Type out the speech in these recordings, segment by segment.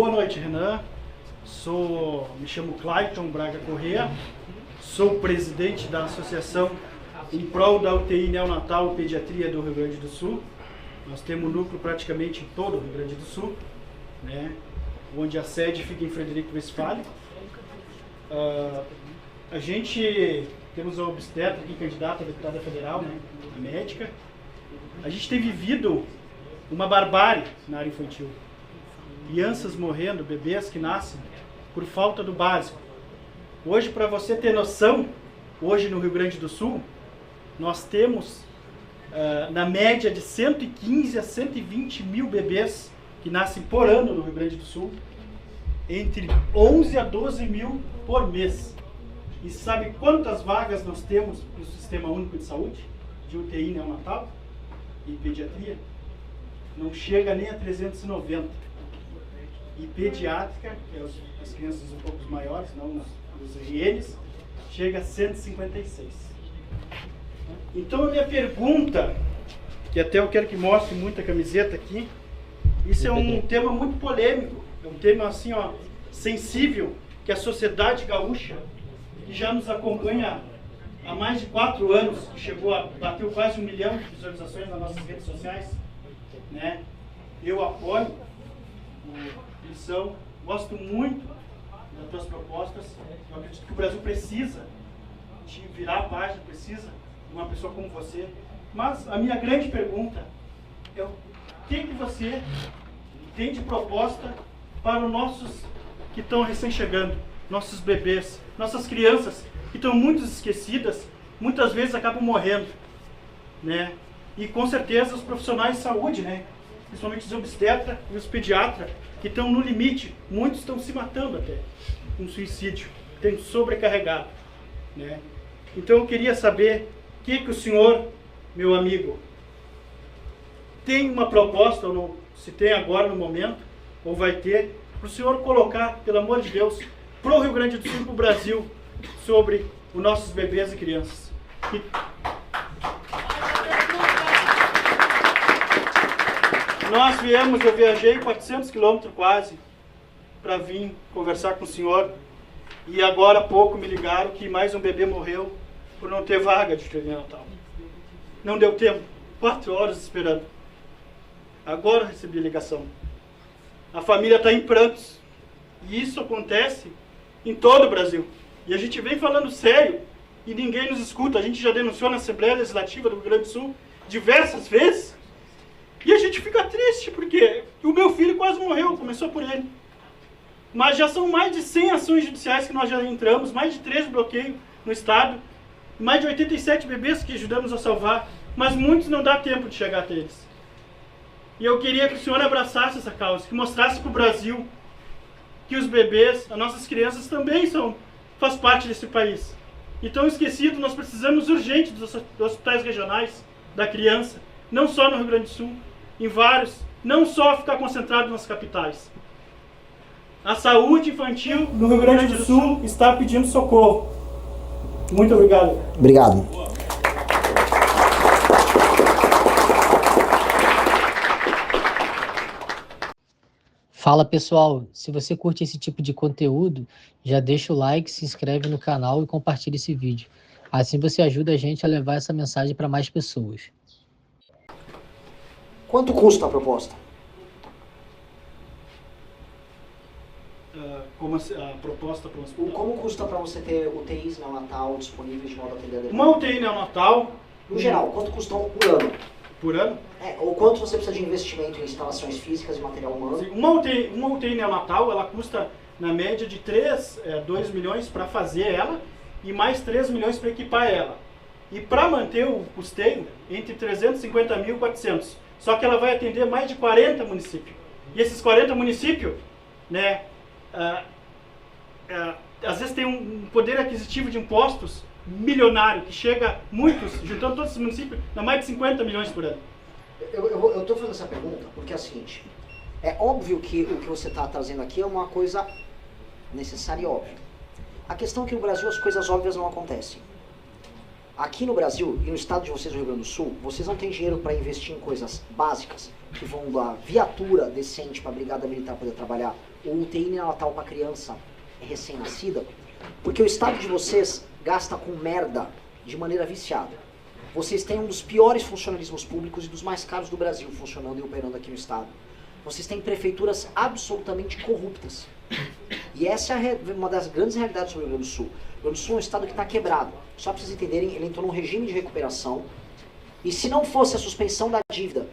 Boa noite, Renan. Me chamo Clayton Braga Corrêa, sou presidente da Associação em prol da UTI Neonatal e Pediatria do Rio Grande do Sul. Nós temos núcleo praticamente em todo o Rio Grande do Sul, né, onde a sede fica em Frederico Westphalen. A gente temos a obstetra aqui, candidata a deputada federal, né, a médica. A gente tem vivido uma barbárie na área infantil. Crianças morrendo, bebês que nascem por falta do básico. Hoje, para você ter noção, hoje no Rio Grande do Sul, nós temos na média de 115 a 120 mil bebês que nascem por ano no Rio Grande do Sul, entre 11 a 12 mil por mês. E sabe quantas vagas nós temos no Sistema Único de Saúde, de UTI neonatal e pediatria? Não chega nem a 390. E pediátrica, que é as crianças um pouco maiores, não os RNs, chega a 156. Então a minha pergunta, que até eu quero que mostre muita camiseta aqui, isso é um tema muito polêmico, é um tema assim, ó, sensível, que a sociedade gaúcha, que já nos acompanha há mais de 4 anos, que bateu quase 1 milhão de visualizações nas nossas redes sociais, né? Eu apoio a missão, gosto muito das tuas propostas. Eu acredito que o Brasil precisa de virar a página, precisa de uma pessoa como você. Mas a minha grande pergunta é: o que você tem de proposta para os nossos que estão recém-chegando, nossos bebês, nossas crianças que estão muito esquecidas, muitas vezes acabam morrendo, né? E com certeza os profissionais de saúde, né? Principalmente os obstetras e os pediatras, que estão no limite. Muitos estão se matando até, com suicídio, têm sobrecarregado, né? Então eu queria saber o que o senhor, meu amigo, tem uma proposta, ou não, se tem agora no momento, ou vai ter, para o senhor colocar, pelo amor de Deus, para o Rio Grande do Sul e para o Brasil, sobre os nossos bebês e crianças. Eu viajei 400 quilômetros quase para vir conversar com o senhor, e agora há pouco me ligaram que mais um bebê morreu por não ter vaga de neonatal. Não deu tempo, 4 horas esperando. Agora recebi a ligação. A família está em prantos, e isso acontece em todo o Brasil. E a gente vem falando sério e ninguém nos escuta. A gente já denunciou na Assembleia Legislativa do Rio Grande do Sul diversas vezes. E a gente fica triste, porque o meu filho quase morreu, começou por ele. Mas já são mais de 100 ações judiciais que nós já entramos, mais de 13 bloqueios no estado, mais de 87 bebês que ajudamos a salvar, mas muitos não dá tempo de chegar até eles. E eu queria que o senhor abraçasse essa causa, que mostrasse para o Brasil que os bebês, as nossas crianças também faz parte desse país. E tão esquecido, nós precisamos urgente dos hospitais regionais da criança, não só no Rio Grande do Sul, em vários, não só ficar concentrado nas capitais. A saúde infantil no Rio Grande do Sul está pedindo socorro. Muito obrigado. Obrigado. Fala pessoal, se você curte esse tipo de conteúdo, já deixa o like, se inscreve no canal e compartilha esse vídeo. Assim você ajuda a gente a levar essa mensagem para mais pessoas. Quanto custa a proposta? Como a proposta para o hospital? Como custa para você ter UTIs neonatal disponíveis de modo a atender a demanda? Uma UTI neonatal... No geral, quanto custam por ano? Por ano? Ou quanto você precisa de investimento em instalações físicas e material humano? Uma UTI neonatal, ela custa na média de 2 milhões para fazer ela e mais 3 milhões para equipar ela. E para manter o custeio, entre 350 mil e 400. Só que ela vai atender mais de 40 municípios. E esses 40 municípios, né, às vezes tem um poder aquisitivo de impostos milionário, que chega muitos, juntando todos esses municípios, a mais de 50 milhões por ano. Eu estou fazendo essa pergunta porque é o seguinte: é óbvio que o que você está trazendo aqui é uma coisa necessária e óbvia. A questão é que no Brasil as coisas óbvias não acontecem. Aqui no Brasil e no estado de vocês, no Rio Grande do Sul, vocês não têm dinheiro para investir em coisas básicas, que vão dar viatura decente para a brigada militar poder trabalhar, ou UTI neonatal para criança recém-nascida, porque o estado de vocês gasta com merda de maneira viciada. Vocês têm um dos piores funcionalismos públicos e dos mais caros do Brasil funcionando e operando aqui no estado. Vocês têm prefeituras absolutamente corruptas. E essa é uma das grandes realidades do Rio Grande do Sul. O Rio Grande do Sul é um estado que está quebrado. Só para vocês entenderem, ele entrou num regime de recuperação. E se não fosse a suspensão da dívida,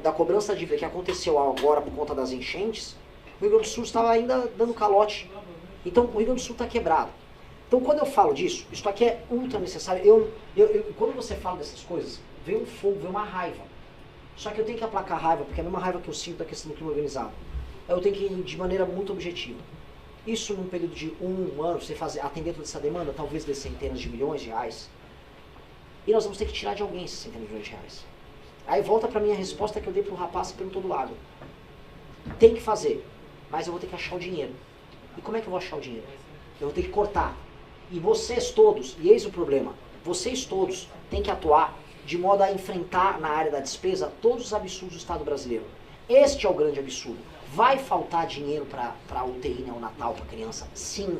da cobrança da dívida que aconteceu agora por conta das enchentes, o Rio Grande do Sul estava ainda dando calote. Então o Rio Grande do Sul está quebrado. Então quando eu falo disso, isso aqui é ultra necessário. Quando você fala dessas coisas, vem um fogo, vem uma raiva. Só que eu tenho que aplacar a raiva, porque é a mesma raiva que eu sinto da questão do crime organizado. Eu tenho que ir de maneira muito objetiva. Isso num período de um ano, você atender toda essa demanda, talvez de centenas de milhões de reais. E nós vamos ter que tirar de alguém esses centenas de milhões de reais. Aí volta pra minha resposta que eu dei pro rapaz que perguntou do lago. Tem que fazer, mas eu vou ter que achar o dinheiro. E como é que eu vou achar o dinheiro? Eu vou ter que cortar. E vocês todos, e eis o problema, vocês todos têm que atuar de modo a enfrentar na área da despesa todos os absurdos do Estado brasileiro. Este é o grande absurdo. Vai faltar dinheiro para UTI neonatal para criança? Sim.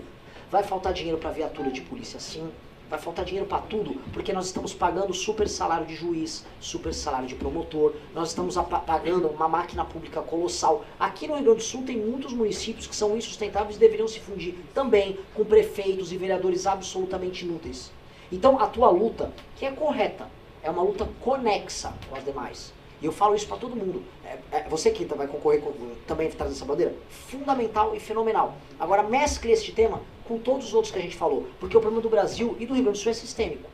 Vai faltar dinheiro para viatura de polícia? Sim. Vai faltar dinheiro para tudo, porque nós estamos pagando super salário de juiz, super salário de promotor, nós estamos pagando uma máquina pública colossal. Aqui no Rio Grande do Sul tem muitos municípios que são insustentáveis e deveriam se fundir também com prefeitos e vereadores absolutamente inúteis. Então a tua luta, que é correta, é uma luta conexa com as demais. E eu falo isso para todo mundo. Você que vai concorrer também trazer essa bandeira, fundamental e fenomenal. Agora mescle este tema com todos os outros que a gente falou, porque o problema do Brasil e do Rio Grande do Sul é sistêmico.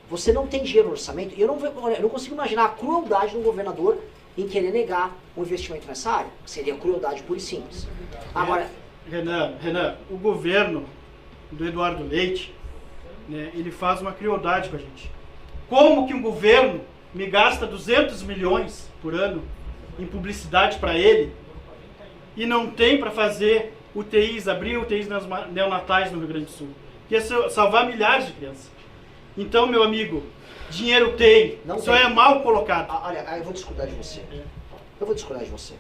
Você não tem dinheiro no orçamento, e eu não consigo imaginar a crueldade do governador em querer negar o investimento nessa área. Seria crueldade pura e simples. Agora, Renan, o governo do Eduardo Leite, né, ele faz uma crueldade com a gente. Como que um governo me gasta 200 milhões por ano em publicidade para ele e não tem para fazer UTIs, abrir UTIs neonatais no Rio Grande do Sul, que ia salvar milhares de crianças. Então, meu amigo, dinheiro tem, não só tem. É mal colocado. Olha, eu vou discordar de você. Eu vou discordar de você.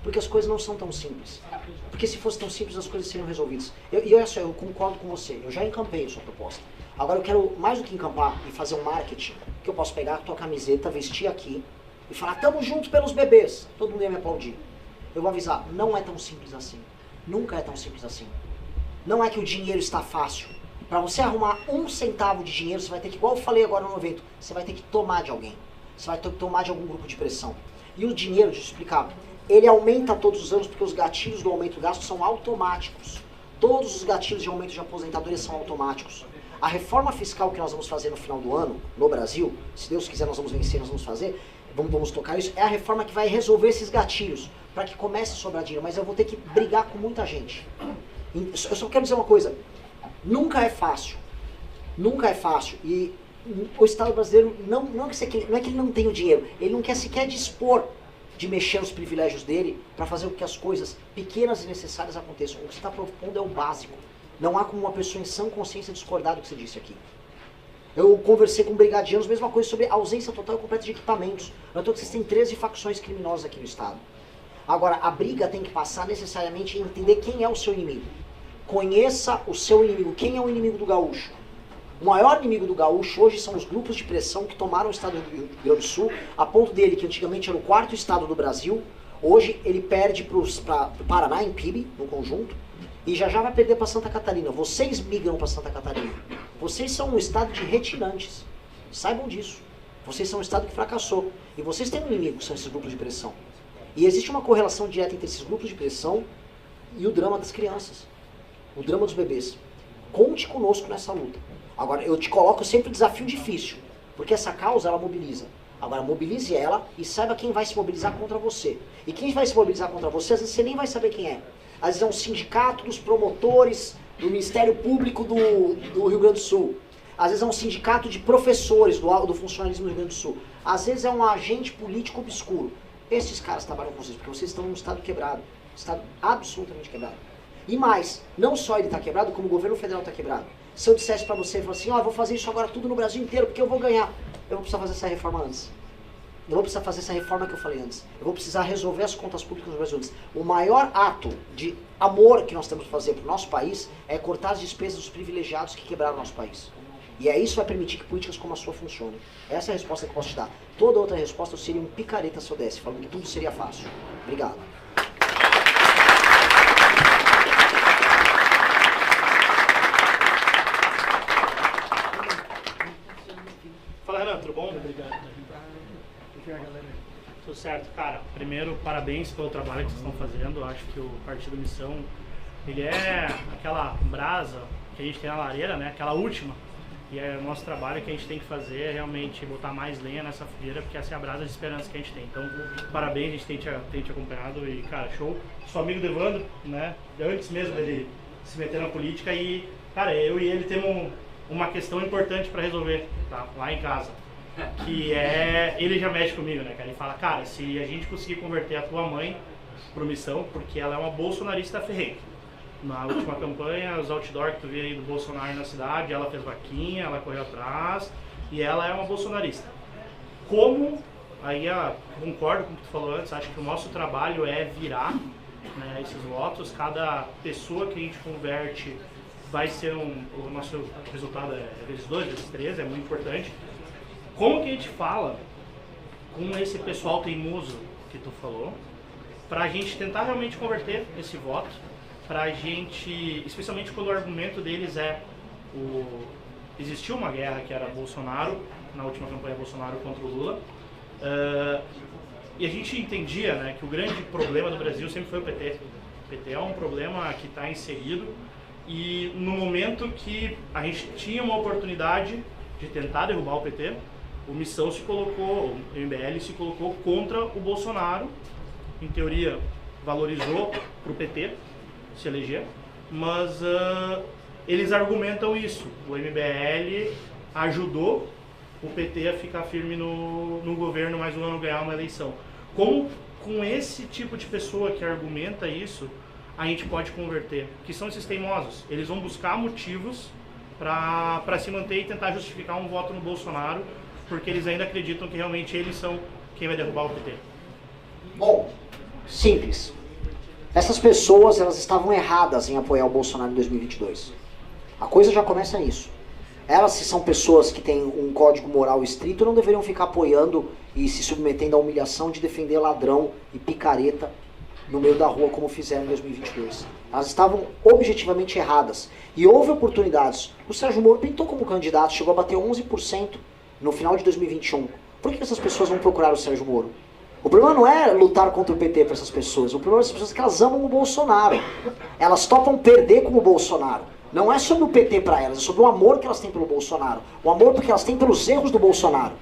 Porque as coisas não são tão simples. Porque se fosse tão simples, as coisas seriam resolvidas. E olha só, eu concordo com você. Eu já encampei a sua proposta. Agora eu quero, mais do que encampar e fazer um marketing, que eu posso pegar a tua camiseta, vestir aqui e falar, tamo junto pelos bebês. Todo mundo ia me aplaudir. Eu vou avisar, não é tão simples assim. Nunca é tão simples assim. Não é que o dinheiro está fácil. Para você arrumar 1 centavo de dinheiro, você vai ter que, igual eu falei agora no evento, você vai ter que tomar de alguém. Você vai ter que tomar de algum grupo de pressão. E o dinheiro, deixa eu explicar, ele aumenta todos os anos porque os gatilhos do aumento do gasto são automáticos. Todos os gatilhos de aumento de aposentadoria são automáticos. A reforma fiscal que nós vamos fazer no final do ano, no Brasil, se Deus quiser nós vamos vencer, nós vamos fazer, vamos tocar isso, é a reforma que vai resolver esses gatilhos, para que comece a sobrar dinheiro, mas eu vou ter que brigar com muita gente. Eu só quero dizer uma coisa, nunca é fácil, e o Estado brasileiro não é que ele não tem o dinheiro, ele não quer sequer dispor de mexer nos privilégios dele para fazer com que as coisas pequenas e necessárias aconteçam. O que você está propondo é o básico. Não há como uma pessoa em sã consciência discordar do que você disse aqui. Eu conversei com brigadianos, mesma coisa sobre a ausência total e completa de equipamentos. Eu estou que vocês têm 13 facções criminosas aqui no Estado. Agora, a briga tem que passar necessariamente em entender quem é o seu inimigo. Conheça o seu inimigo. Quem é o inimigo do gaúcho? O maior inimigo do gaúcho hoje são os grupos de pressão que tomaram o estado do Rio Grande do Sul, a ponto dele, que antigamente era o 4º estado do Brasil, hoje ele perde para o Paraná em PIB, no conjunto, e já vai perder para Santa Catarina. Vocês migram para Santa Catarina. Vocês são um estado de retirantes. Saibam disso. Vocês são um estado que fracassou. E vocês têm um inimigo, que são esses grupos de pressão. E existe uma correlação direta entre esses grupos de pressão e o drama das crianças. O drama dos bebês. Conte conosco nessa luta. Agora, eu te coloco sempre um desafio difícil. Porque essa causa, ela mobiliza. Agora, mobilize ela e saiba quem vai se mobilizar contra você. E quem vai se mobilizar contra você, às vezes você nem vai saber quem é. Às vezes é um sindicato dos promotores do Ministério Público do Rio Grande do Sul. Às vezes é um sindicato de professores do funcionalismo do Rio Grande do Sul. Às vezes é um agente político obscuro. Esses caras trabalham com vocês, porque vocês estão num estado quebrado. Estado absolutamente quebrado. E mais, não só ele está quebrado, como o governo federal está quebrado. Se eu dissesse pra você, assim, ó, eu vou fazer isso agora tudo no Brasil inteiro, porque eu vou ganhar. Eu vou precisar fazer essa reforma antes. Eu vou precisar fazer essa reforma que eu falei antes. Eu vou precisar resolver as contas públicas no Brasil antes. O maior ato de amor que nós temos que fazer pro nosso país é cortar as despesas dos privilegiados que quebraram o nosso país. E é isso que vai permitir que políticas como a sua funcionem. Essa é a resposta que eu posso te dar. Toda outra resposta eu seria um picareta se eu desse, falando que tudo seria fácil. Obrigado. Fala, Renan, tudo bom? Obrigado. Tudo certo, cara. Primeiro, parabéns pelo trabalho que vocês estão fazendo. Eu acho que o Partido Missão, ele é aquela brasa que a gente tem na lareira, né? Aquela última. E é o nosso trabalho que a gente tem que fazer é realmente botar mais lenha nessa fogueira, porque essa é a brasa de esperança que a gente tem. Então, parabéns, a gente tem te acompanhado e, cara, show. Sou amigo do Evandro, né? Antes mesmo dele se meter na política e, cara, eu e ele temos uma questão importante para resolver, tá? Lá em casa. Que é, ele já mexe comigo, né, cara? Ele fala, cara, se a gente conseguir converter a tua mãe pro Missão, porque ela é uma bolsonarista ferrenha. Na última campanha, os outdoor que tu vê aí do Bolsonaro na cidade, ela fez vaquinha, ela correu atrás e ela é uma bolsonarista. Como, aí concordo com o que tu falou antes, acho que o nosso trabalho é virar, né, esses votos, cada pessoa que a gente converte vai ser o nosso resultado é vezes 2, vezes 3, é muito importante. Como que a gente fala com esse pessoal teimoso que tu falou, pra gente tentar realmente converter esse voto, pra gente, especialmente quando o argumento deles é existiu uma guerra que era Bolsonaro, na última campanha Bolsonaro contra o Lula, e a gente entendia, né, que o grande problema do Brasil sempre foi o PT. O PT é um problema que está inserido e no momento que a gente tinha uma oportunidade de tentar derrubar o PT, o Missão se colocou, o MBL se colocou contra o Bolsonaro, em teoria valorizou para o PT se eleger, mas eles argumentam isso, o MBL ajudou o PT a ficar firme no governo, mas não ganhar uma eleição. Como com esse tipo de pessoa que argumenta isso, a gente pode converter? Que são esses teimosos, eles vão buscar motivos para se manter e tentar justificar um voto no Bolsonaro, porque eles ainda acreditam que realmente eles são quem vai derrubar o PT. Bom, simples. Essas pessoas, elas estavam erradas em apoiar o Bolsonaro em 2022. A coisa já começa nisso. Elas, se são pessoas que têm um código moral estrito, não deveriam ficar apoiando e se submetendo à humilhação de defender ladrão e picareta no meio da rua, como fizeram em 2022. Elas estavam objetivamente erradas. E houve oportunidades. O Sérgio Moro pintou como candidato, chegou a bater 11% no final de 2021. Por que essas pessoas vão procurar o Sérgio Moro? O problema não é lutar contra o PT para essas pessoas. O problema dessas pessoas é que elas amam o Bolsonaro. Elas topam perder com o Bolsonaro. Não é sobre o PT para elas, é sobre o amor que elas têm pelo Bolsonaro. O amor porque elas têm pelos erros do Bolsonaro.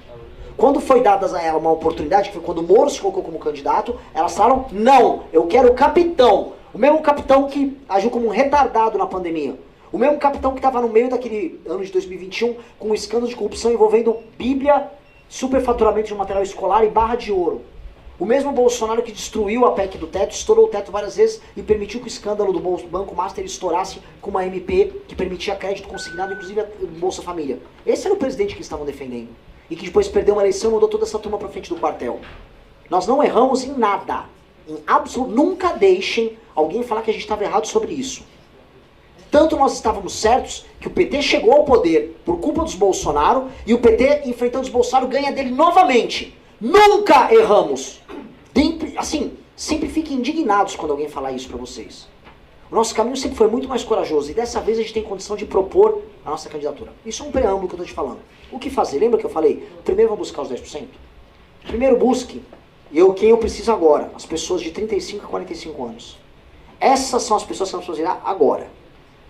Quando foi dada a ela uma oportunidade, que foi quando o Moro se colocou como candidato, elas falaram, não, eu quero o capitão. O mesmo capitão que agiu como um retardado na pandemia. O mesmo capitão que estava no meio daquele ano de 2021 com um escândalo de corrupção envolvendo Bíblia, superfaturamento de material escolar e barra de ouro. O mesmo Bolsonaro que destruiu a PEC do teto, estourou o teto várias vezes e permitiu que o escândalo do Banco Master estourasse com uma MP que permitia crédito consignado, inclusive a Bolsa Família. Esse era o presidente que estavam defendendo. E que depois perdeu uma eleição e mudou toda essa turma para frente do quartel. Nós não erramos em nada. Em absoluto. Nunca deixem alguém falar que a gente estava errado sobre isso. Tanto nós estávamos certos que o PT chegou ao poder por culpa dos Bolsonaro e o PT, enfrentando os Bolsonaro, ganha dele novamente. Nunca erramos. Assim, sempre fiquem indignados quando alguém falar isso pra vocês. O nosso caminho sempre foi muito mais corajoso e dessa vez a gente tem condição de propor a nossa candidatura. Isso é um preâmbulo que eu tô te falando. O que fazer? Lembra que eu falei? Primeiro vamos buscar os 10%. Primeiro busque quem eu preciso agora. As pessoas de 35 a 45 anos. Essas são as pessoas que nós precisamos virar agora.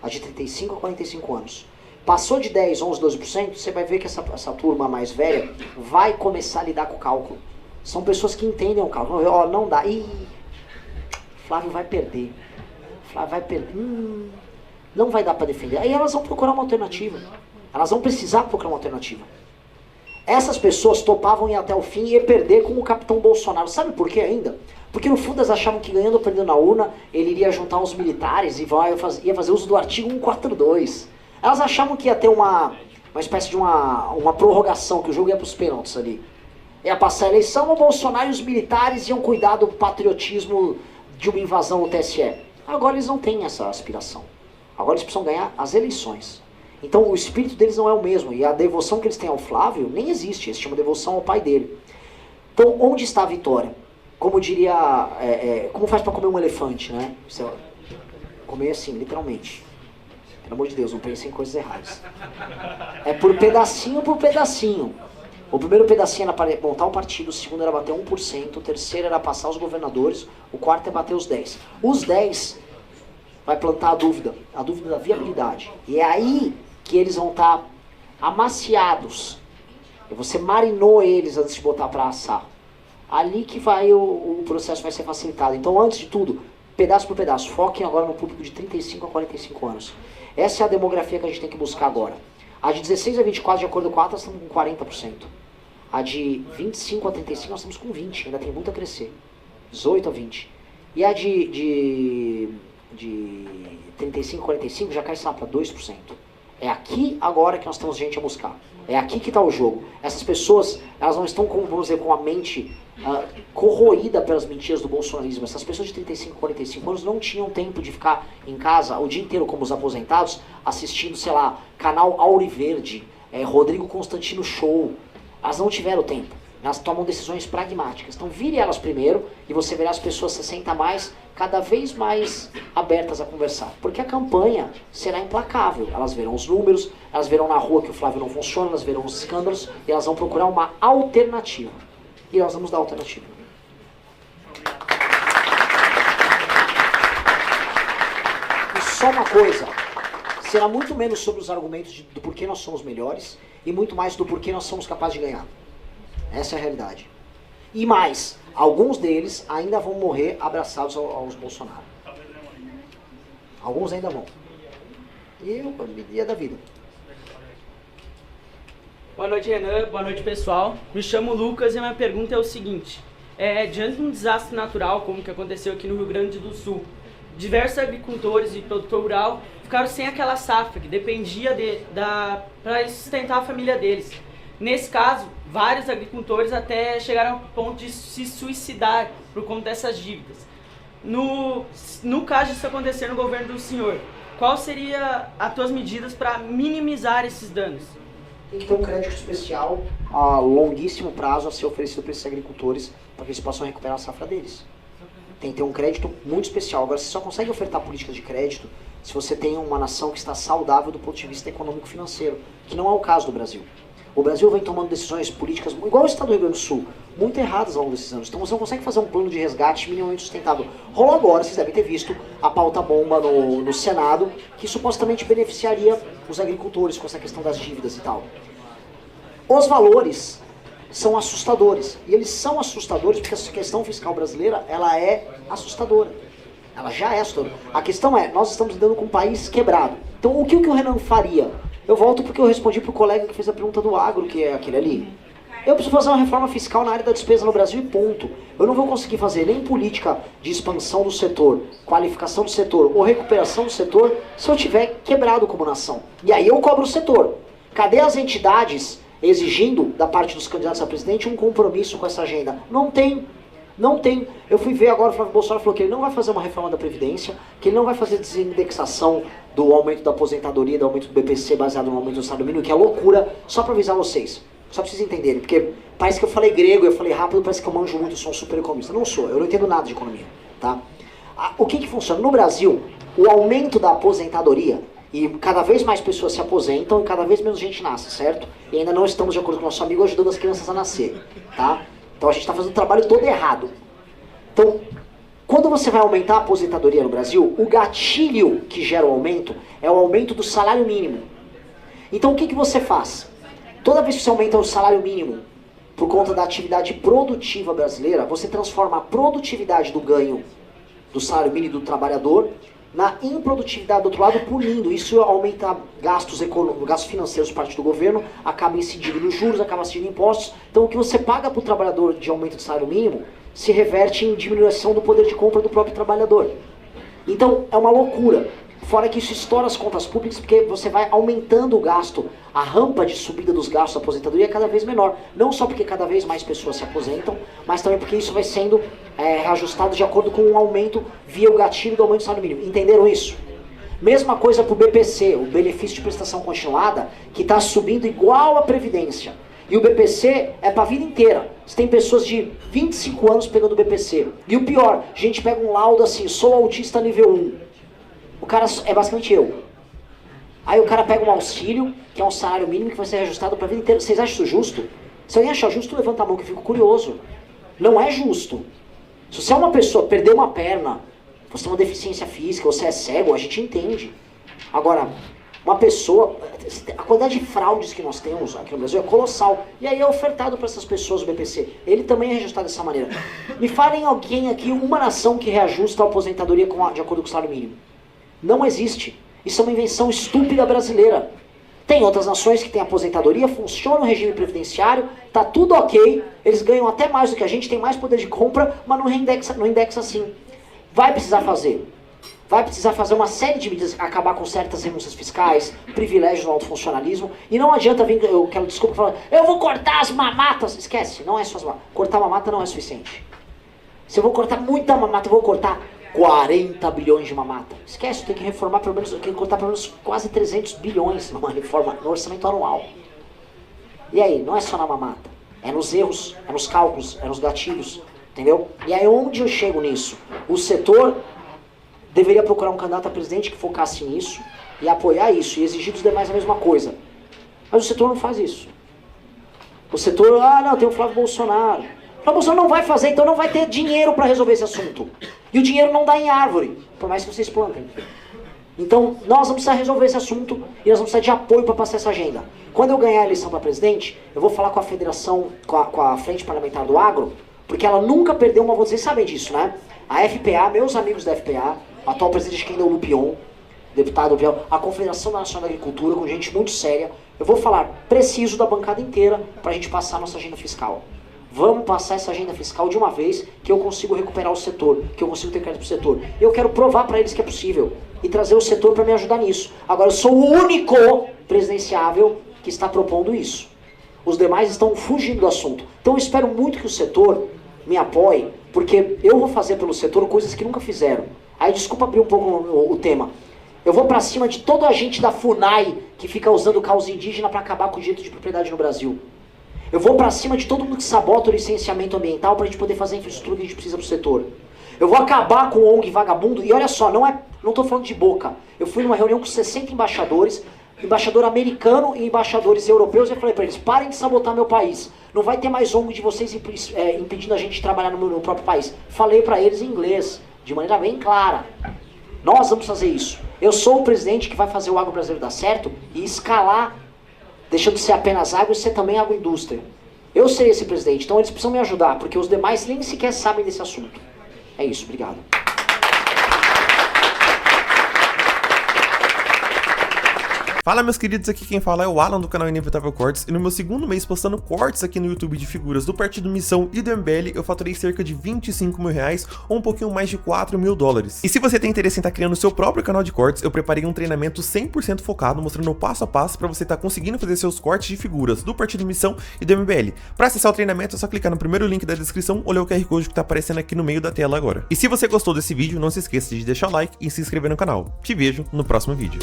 As de 35 a 45 anos. Passou de 10, 11, 12%, você vai ver que essa turma mais velha vai começar a lidar com o cálculo. São pessoas que entendem o cálculo. Ó, não dá. Ih, Flávio vai perder. Flávio vai perder. Não vai dar para defender. Aí elas vão procurar uma alternativa. Elas vão precisar procurar uma alternativa. Essas pessoas topavam ir até o fim e ia perder com o capitão Bolsonaro. Sabe por quê ainda? Porque no fundo elas achavam que ganhando ou perdendo na urna, ele iria juntar os militares e ia fazer uso do artigo 142. Elas achavam que ia ter uma espécie de uma prorrogação, que o jogo ia para os pênaltis ali. Ia passar a eleição, o Bolsonaro e os militares iam cuidar do patriotismo de uma invasão no TSE. Agora eles não têm essa aspiração. Agora eles precisam ganhar as eleições. Então o espírito deles não é o mesmo. E a devoção que eles têm ao Flávio nem existe. Eles chamam devoção ao pai dele. Então onde está a vitória? Como diria... como faz para comer um elefante, né? Você comer assim, literalmente. Pelo amor de Deus, não pense em coisas erradas. É por pedacinho por pedacinho. O primeiro pedacinho era para montar um partido, o segundo era bater 1%, o terceiro era passar os governadores, o quarto é bater os 10. Os 10 vai plantar a dúvida da viabilidade. E é aí que eles vão estar amaciados. E você marinou eles antes de botar para assar. Ali que vai o processo vai ser facilitado. Então, antes de tudo, pedaço por pedaço, foquem agora no público de 35 a 45 anos. Essa é a demografia que a gente tem que buscar agora. A de 16 a 24, de acordo com a ata, nós estamos com 40%. A de 25 a 35, nós estamos com 20%. Ainda tem muito a crescer. 18 a 20%. E a de 35 a 45 já cai para 2%. É aqui agora que nós temos gente a buscar. É aqui que está o jogo. Essas pessoas, elas não estão, vamos dizer, com a mente corroída pelas mentiras do bolsonarismo. Essas pessoas de 35 a 45 anos não tinham tempo de ficar em casa o dia inteiro como os aposentados, assistindo, sei lá, canal Auriverde, Rodrigo Constantino Show. Elas não tiveram tempo. Elas tomam decisões pragmáticas. Então vire elas primeiro e você verá as pessoas 60 a mais cada vez mais abertas a conversar. Porque a campanha será implacável. Elas verão os números, elas verão na rua que o Flávio não funciona, elas verão os escândalos e elas vão procurar uma alternativa. E nós vamos dar alternativa. E só uma coisa, será muito menos sobre os argumentos do porquê nós somos melhores e muito mais do porquê nós somos capazes de ganhar. Essa é a realidade. E mais, alguns deles ainda vão morrer abraçados aos Bolsonaro. Alguns ainda vão. E é da vida. Boa noite, Renan. Boa noite, pessoal. Me chamo Lucas e a minha pergunta é o seguinte. Diante de um desastre natural, como que aconteceu aqui no Rio Grande do Sul, diversos agricultores e produtor rural ficaram sem aquela safra que dependia para sustentar a família deles. Nesse caso, vários agricultores até chegaram ao ponto de se suicidar por conta dessas dívidas. No caso disso acontecer no governo do senhor, qual seria as tuas medidas para minimizar esses danos? Tem que ter um crédito especial a longuíssimo prazo a ser oferecido para esses agricultores para que eles possam recuperar a safra deles. Tem que ter um crédito muito especial. Agora, você só consegue ofertar políticas de crédito se você tem uma nação que está saudável do ponto de vista econômico-financeiro, que não é o caso do Brasil. O Brasil vem tomando decisões políticas, igual o estado do Rio Grande do Sul, muito erradas ao longo desses anos. Então você não consegue fazer um plano de resgate minimamente sustentável. Rolou agora, vocês devem ter visto, a pauta-bomba no Senado, que supostamente beneficiaria os agricultores com essa questão das dívidas e tal. Os valores são assustadores. E eles são assustadores porque a questão fiscal brasileira, ela é assustadora. Ela já é assustadora. A questão é, nós estamos lidando com um país quebrado. Então o que o Renan faria? Eu volto porque eu respondi pro colega que fez a pergunta do agro, que é aquele ali. Eu preciso fazer uma reforma fiscal na área da despesa no Brasil e ponto. Eu não vou conseguir fazer nem política de expansão do setor, qualificação do setor ou recuperação do setor se eu tiver quebrado como nação. E aí eu cobro o setor. Cadê as entidades exigindo da parte dos candidatos a presidente um compromisso com essa agenda? Não tem. Não tem. Eu fui ver agora, o Flávio Bolsonaro falou que ele não vai fazer uma reforma da Previdência, que ele não vai fazer desindexação do aumento da aposentadoria, do aumento do BPC baseado no aumento do salário mínimo, que é loucura, só pra avisar vocês. Só pra vocês entenderem, porque parece que eu falei grego, eu falei rápido, parece que eu manjo muito, eu sou um super economista. Não sou, eu não entendo nada de economia, tá? O que funciona? No Brasil, o aumento da aposentadoria, e cada vez mais pessoas se aposentam e cada vez menos gente nasce, certo? E ainda não estamos de acordo com o nosso amigo ajudando as crianças a nascer, tá? Então a gente está fazendo o trabalho todo errado. Então, quando você vai aumentar a aposentadoria no Brasil, o gatilho que gera o aumento é o aumento do salário mínimo. Então o que você faz? Toda vez que você aumenta o salário mínimo por conta da atividade produtiva brasileira, você transforma a produtividade do ganho do salário mínimo do trabalhador na improdutividade do outro lado, punindo. Isso aumenta gastos financeiros por parte do governo, acaba incidindo nos juros, acaba incidindo em impostos. Então o que você paga para o trabalhador de aumento de salário mínimo se reverte em diminuição do poder de compra do próprio trabalhador. Então é uma loucura. Fora que isso estoura as contas públicas, porque você vai aumentando o gasto, a rampa de subida dos gastos da aposentadoria é cada vez menor. Não só porque cada vez mais pessoas se aposentam, mas também porque isso vai sendo reajustado de acordo com um aumento via o gatilho do aumento do salário mínimo. Entenderam isso? Mesma coisa para o BPC, o benefício de prestação continuada, que está subindo igual a Previdência. E o BPC é para a vida inteira. Você tem pessoas de 25 anos pegando o BPC. E o pior, a gente pega um laudo assim, sou autista nível 1. O cara é basicamente eu. Aí o cara pega um auxílio, que é um salário mínimo que vai ser reajustado para a vida inteira. Vocês acham isso justo? Se alguém achar justo, levanta a mão que eu fico curioso. Não é justo. Se você é uma pessoa, perdeu uma perna, você tem uma deficiência física, você é cego, a gente entende. Agora, uma pessoa, a quantidade de fraudes que nós temos aqui no Brasil é colossal. E aí é ofertado para essas pessoas o BPC. Ele também é reajustado dessa maneira. Me falem alguém aqui, uma nação que reajusta a aposentadoria de acordo com o salário mínimo. Não existe. Isso é uma invenção estúpida brasileira. Tem outras nações que têm aposentadoria, funciona o regime previdenciário, tá tudo ok, eles ganham até mais do que a gente, tem mais poder de compra, mas não indexa assim. Vai precisar fazer uma série de medidas, acabar com certas renúncias fiscais, privilégios no alto funcionalismo, e não adianta vir, eu quero desculpa falando, eu vou cortar as mamatas. Esquece, não é só as mamatas. Cortar mamata não é suficiente. Se eu vou cortar muita mamata, eu vou cortar 40 bilhões de mamata. Esquece, tem que reformar pelo menos, tem que cortar pelo menos quase 300 bilhões numa reforma, no orçamento anual. E aí, não é só na mamata, é nos erros, é nos cálculos, é nos gatilhos, entendeu? E aí onde eu chego nisso? O setor deveria procurar um candidato a presidente que focasse nisso e apoiar isso e exigir dos demais a mesma coisa. Mas o setor não faz isso. O setor, não, tem o Flávio Bolsonaro. O Flávio Bolsonaro não vai fazer, então não vai ter dinheiro para resolver esse assunto. E o dinheiro não dá em árvore, por mais que vocês plantem. Então, nós vamos precisar resolver esse assunto e nós vamos precisar de apoio para passar essa agenda. Quando eu ganhar a eleição para presidente, eu vou falar com a federação, com a Frente Parlamentar do Agro, porque ela nunca perdeu uma votação. Vocês sabem disso, né? A FPA, meus amigos da FPA, o atual presidente que ainda é o Lupion, deputado Lupion, a Confederação Nacional da Agricultura, com gente muito séria, eu vou falar, preciso da bancada inteira para a gente passar a nossa agenda fiscal. Vamos passar essa agenda fiscal de uma vez, que eu consigo recuperar o setor, que eu consigo ter crédito pro setor. Eu quero provar para eles que é possível e trazer o setor para me ajudar nisso. Agora, eu sou o único presidenciável que está propondo isso. Os demais estão fugindo do assunto. Então eu espero muito que o setor me apoie, porque eu vou fazer pelo setor coisas que nunca fizeram. Aí, desculpa abrir um pouco o tema. Eu vou para cima de todo agente da FUNAI que fica usando causa indígena para acabar com o direito de propriedade no Brasil. Eu vou para cima de todo mundo que sabota o licenciamento ambiental para a gente poder fazer a infraestrutura que a gente precisa pro setor. Eu vou acabar com o ONG vagabundo, e olha só, não estou falando de boca. Eu fui numa reunião com 60 embaixadores, embaixador americano e embaixadores europeus, e eu falei para eles, parem de sabotar meu país. Não vai ter mais ONG de vocês impedindo a gente de trabalhar no próprio país. Falei para eles em inglês, de maneira bem clara. Nós vamos fazer isso. Eu sou o presidente que vai fazer o agro brasileiro dar certo e escalar, deixando de ser apenas agro e ser também agroindústria. Eu serei esse presidente, então eles precisam me ajudar, porque os demais nem sequer sabem desse assunto. É isso, obrigado. Fala, meus queridos, aqui quem fala é o Alan do canal Inevitável Cortes, e no meu segundo mês postando cortes aqui no YouTube de figuras do Partido Missão e do MBL, eu faturei cerca de 25 mil reais ou um pouquinho mais de 4 mil dólares. E se você tem interesse em estar criando o seu próprio canal de cortes, eu preparei um treinamento 100% focado, mostrando o passo a passo para você estar conseguindo fazer seus cortes de figuras do Partido Missão e do MBL. Para acessar o treinamento é só clicar no primeiro link da descrição ou ler o QR Code que tá aparecendo aqui no meio da tela agora. E se você gostou desse vídeo, não se esqueça de deixar o like e se inscrever no canal. Te vejo no próximo vídeo.